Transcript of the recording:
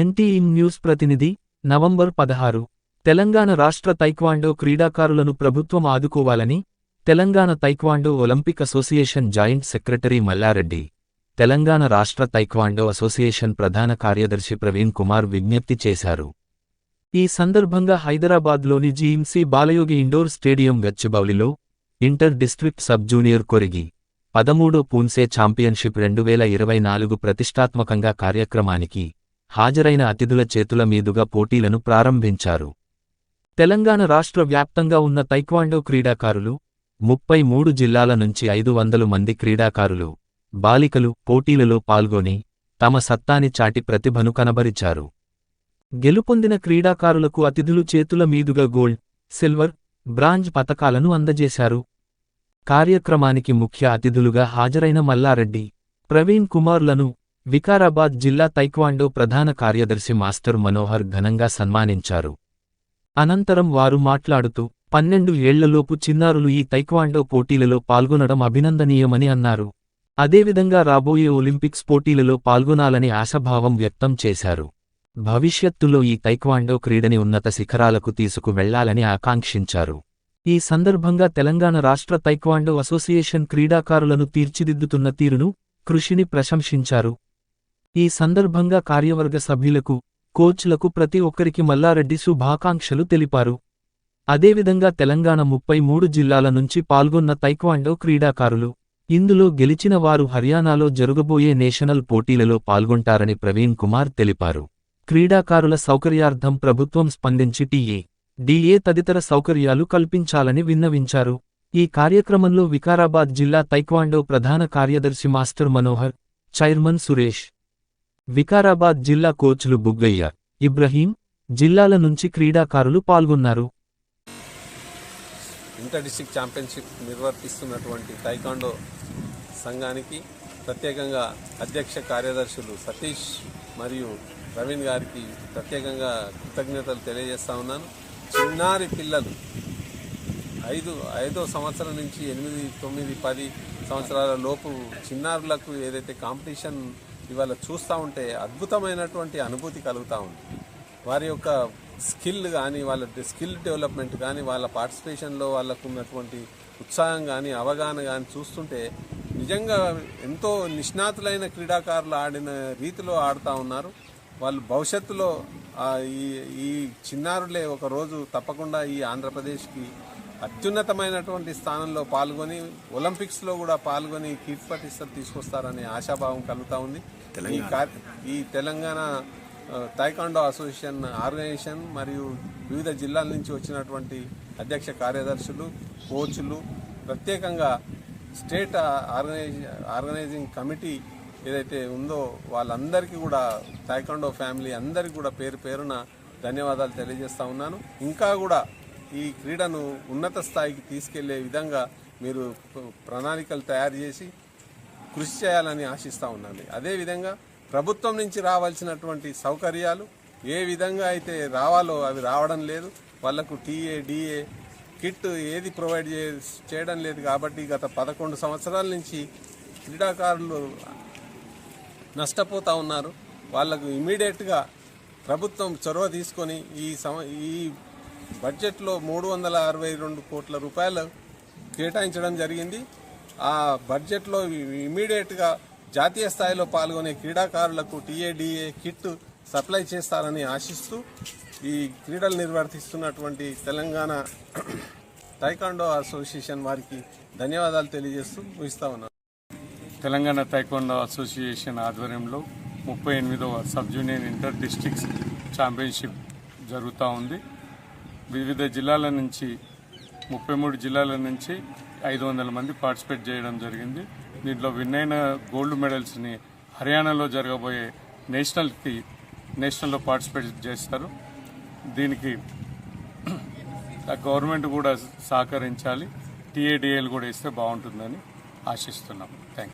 NTM news ప్రతినిధి November 16 Telangana రాష్ట్ర taekwondo క్రీడాకారులను ప్రభుత్వం ఆదుకోవాలని Telangana taekwondo Olympic association joint secretary Mallareddy Telangana రాష్ట్ర తైక్వాండో అసోసియేషన్ ప్రధాన కార్యదర్శి ప్రవీణ్ కుమార్ విజ్ఞప్తి చేశారు. ఈ సందర్భంగా హైదరాబాద్లోని జీఎంసీ బాలయోగి ఇండోర్ స్టేడియం గచ్చిబౌలిలో inter district sub junior kyorugi 13 poomsae championship 2024 ప్రతిష్టాత్మకంగా కార్యక్రమానికి హాజరైన అతిథుల చేతుల మీదుగా పోటీలను ప్రారంభించారు. తెలంగాణ రాష్ట్ర వ్యాప్తంగా ఉన్న తైక్వాండో క్రీడాకారులు 33 జిల్లాల నుంచి 500 మంది క్రీడాకారులు బాలికలు పోటీలలో పాల్గొని తమ సత్తాని చాటి ప్రతిభను కనబరిచారు. గెలుపొందిన క్రీడాకారులకు అతిథులు చేతుల మీదుగా గోల్డ్, సిల్వర్, బ్రాంజ్ పతకాలను అందజేశారు. కార్యక్రమానికి ముఖ్య అతిథులుగా హాజరైన మల్లారెడ్డి, ప్రవీణ్ కుమార్లను వికారాబాద్ జిల్లా తైక్వాండో ప్రధాన కార్యదర్శి మాస్టర్ మనోహర్ ఘనంగా సన్మానించారు. అనంతరం వారు మాట్లాడుతూ 12 ఏళ్లలోపు చిన్నారులు ఈ తైక్వాండో పోటీలలో పాల్గొనడం అభినందనీయమని అన్నారు. అదేవిధంగా రాబోయే ఒలింపిక్స్ పోటీలలో పాల్గొనాలని ఆశాభావం వ్యక్తం చేశారు. భవిష్యత్తులో ఈ తైక్వాండో క్రీడని ఉన్నత శిఖరాలకు తీసుకువెళ్లాలని ఆకాంక్షించారు. ఈ సందర్భంగా తెలంగాణ రాష్ట్ర తైక్వాండో అసోసియేషన్ క్రీడాకారులను తీర్చిదిద్దుతున్న తీరును, కృషిని ప్రశంసించారు. ఈ సందర్భంగా కార్యవర్గ సభ్యులకు, కోచ్లకు ప్రతి ఒక్కరికి మల్లారెడ్డి శుభాకాంక్షలు తెలిపారు. అదేవిధంగా తెలంగాణ 33 జిల్లాల నుంచి పాల్గొన్న తైక్వాండో క్రీడాకారులు, ఇందులో గెలిచిన వారు హర్యానాలో జరగబోయే నేషనల్ పోటీలలో పాల్గొంటారని ప్రవీణ్ కుమార్ తెలిపారు. క్రీడాకారుల సౌకర్యార్థం ప్రభుత్వం స్పందించి టీఏ, డీఏ తదితర సౌకర్యాలు కల్పించాలని విన్నవించారు. ఈ కార్యక్రమంలో వికారాబాద్ జిల్లా తైక్వాండో ప్రధాన కార్యదర్శి మాస్టర్ మనోహర్, చైర్మన్ సురేష్, వికారాబాద్ జిల్లా కోచ్లు బుగ్గయ్య, ఇబ్రహీం, జిల్లాల నుంచి క్రీడాకారులు పాల్గొన్నారు. ఇంటర్ డిస్ట్రిక్ట్ ఛాంపియన్షిప్ నిర్వర్తిస్తున్నటువంటి తైక్వాండో సంఘానికి ప్రత్యేకంగా అధ్యక్ష కార్యదర్శులు సతీష్ మరియు ప్రవీణ్ గారికి ప్రత్యేకంగా కృతజ్ఞతలు తెలియజేస్తా ఉన్నాను. చిన్నారి పిల్లలు 5వ సంవత్సరం నుంచి 8, 9, 10 సంవత్సరాల లోపు చిన్నారులకు ఏదైతే కాంపిటీషన్ ఇవాళ చూస్తూ ఉంటే అద్భుతమైనటువంటి అనుభూతి కలుగుతూ ఉంది. వారి యొక్క స్కిల్ కానీ, వాళ్ళ స్కిల్ డెవలప్మెంట్ కానీ, వాళ్ళ పార్టిసిపేషన్లో వాళ్ళకు ఉన్నటువంటి ఉత్సాహం కానీ, అవగాహన కానీ చూస్తుంటే నిజంగా ఎంతో నిష్ణాతులైన క్రీడాకారులు ఆడిన రీతిలో ఆడుతూ ఉన్నారు. వాళ్ళు భవిష్యత్తులో ఈ చిన్నారులే ఒకరోజు తప్పకుండా ఈ ఆంధ్రప్రదేశ్కి అత్యున్నతమైనటువంటి స్థానంలో పాల్గొని ఒలింపిక్స్లో కూడా పాల్గొని కీర్తి ప్రతిష్టలు తీసుకొస్తారనే ఆశాభావం కలుగుతూ ఉంది. ఈ తెలంగాణ తైక్వాండో అసోసియేషన్ ఆర్గనైజేషన్ మరియు వివిధ జిల్లాల నుంచి వచ్చినటువంటి అధ్యక్ష కార్యదర్శులు, కోచ్లు, ప్రత్యేకంగా స్టేట్ ఆర్గనైజింగ్ కమిటీ ఏదైతే ఉందో వాళ్ళందరికీ కూడా తైక్వాండో ఫ్యామిలీ అందరికీ కూడా పేరు పేరున ధన్యవాదాలు తెలియజేస్తూ ఉన్నాను. ఇంకా కూడా ఈ క్రీడను ఉన్నత స్థాయికి తీసుకెళ్లే విధంగా మీరు ప్రణాళికలు తయారు చేసి కృషి చేయాలని ఆశిస్తూ ఉన్నాను. అదేవిధంగా ప్రభుత్వం నుంచి రావాల్సినటువంటి సౌకర్యాలు ఏ విధంగా అయితే రావాలో అవి రావడం లేదు. వాళ్లకు టీఏ, డిఏ కిట్ ఏది ప్రొవైడ్ చేయడం లేదు. కాబట్టి గత 11 సంవత్సరాల నుంచి క్రీడాకారులు నష్టపోతూ ఉన్నారు. వాళ్లకు ఇమీడియట్గా ప్రభుత్వం చొరవ తీసుకొని ఈ బడ్జెట్లో 362 కోట్ల రూపాయలు కేటాయించడం జరిగింది. ఆ బడ్జెట్లో ఇమీడియట్గా జాతీయ స్థాయిలో పాల్గొనే క్రీడాకారులకు టీఏడిఏ కిట్ సప్లై చేస్తారని ఆశిస్తూ ఈ క్రీడలు నిర్వర్తిస్తున్నటువంటి తెలంగాణ తైక్వాండో అసోసియేషన్ వారికి ధన్యవాదాలు తెలియజేస్తూ ముగిస్తా ఉన్నాను. తెలంగాణ తైక్వాండో అసోసియేషన్ ఆధ్వర్యంలో 38వ sub junior inter districts championship జరుగుతూ ఉంది. వివిధ జిల్లాల నుంచి 33 జిల్లాల నుంచి 500 మంది పార్టిసిపేట్ చేయడం జరిగింది. దీంట్లో విన్ అయిన గోల్డ్ మెడల్స్ని హర్యానాలో జరగబోయే నేషనల్లో పార్టిసిపేట్ చేస్తారు. దీనికి గవర్నమెంట్ కూడా సహకరించాలి. టీఏడిఏలు కూడా ఇస్తే బాగుంటుందని ఆశిస్తున్నాం. Thank you.